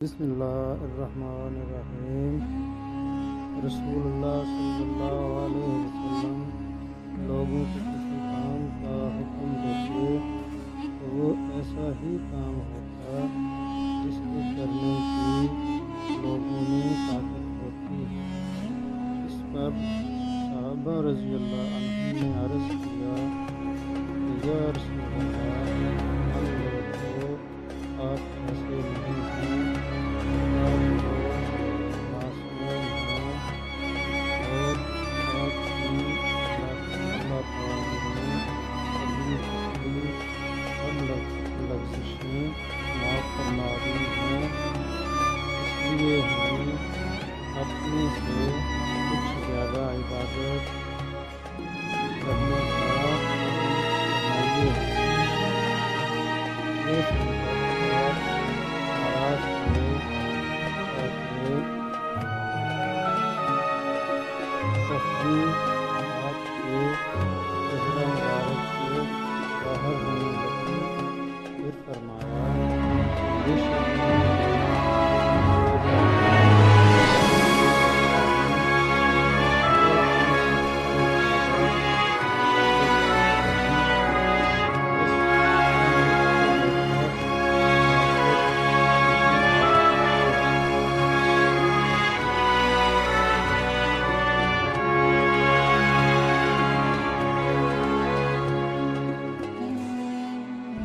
بسم اللہ الرحمن الرحیم۔ رسول اللہ صلی اللہ علیہ وسلم لوگوں کو کسی کام کا حکم دیتے تو وہ ایسا ہی کام ہوتا جس کے کرنے کی لوگوں میں طاقت ہوتی۔ اس پر صحابہ رضی اللہ عنہم نے عرض کیا کہ یا رسول اللہ، ہم لوگ تو آپ ایسے نہیں ہیں، آپ تو معصوم ہیں اور آپ کی اللہ تعالیٰ نے کبھی کسی اور لغزشیں معاف فرما دی ہیں، اس لیے ہمیں اپنے سے کچھ زیادہ عبادت کرنے کا حکم فرمائیے۔ یہ سن کر آپ ناراض ہوئے اور تفریح آپ کے چہرہ مبارک سے ظاہر ہونے لگی۔ پھر فرمایا، بے شک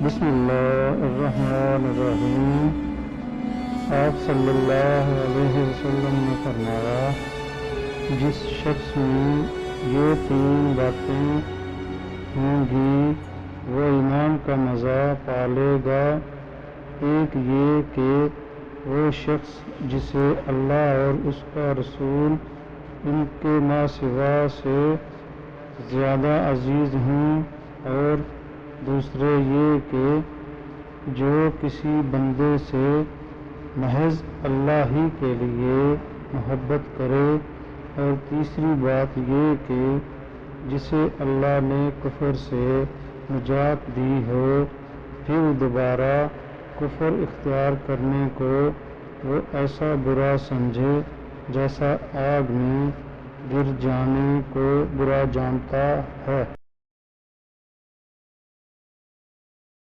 بسم اللہ الرحمن الرحیم۔ آپ صلی اللہ علیہ وسلم نے فرمایا، جس شخص میں یہ تین باتیں ہوں گی وہ ایمان کا مزہ پالے گا۔ ایک یہ کہ وہ شخص جسے اللہ اور اس کا رسول ان کے ماں سوا سے زیادہ عزیز ہوں، اور دوسرے یہ کہ جو کسی بندے سے محض اللہ ہی کے لیے محبت کرے، اور تیسری بات یہ کہ جسے اللہ نے کفر سے نجات دی ہو، پھر دوبارہ کفر اختیار کرنے کو وہ ایسا برا سمجھے جیسا آگ میں گر جانے کو برا جانتا ہے۔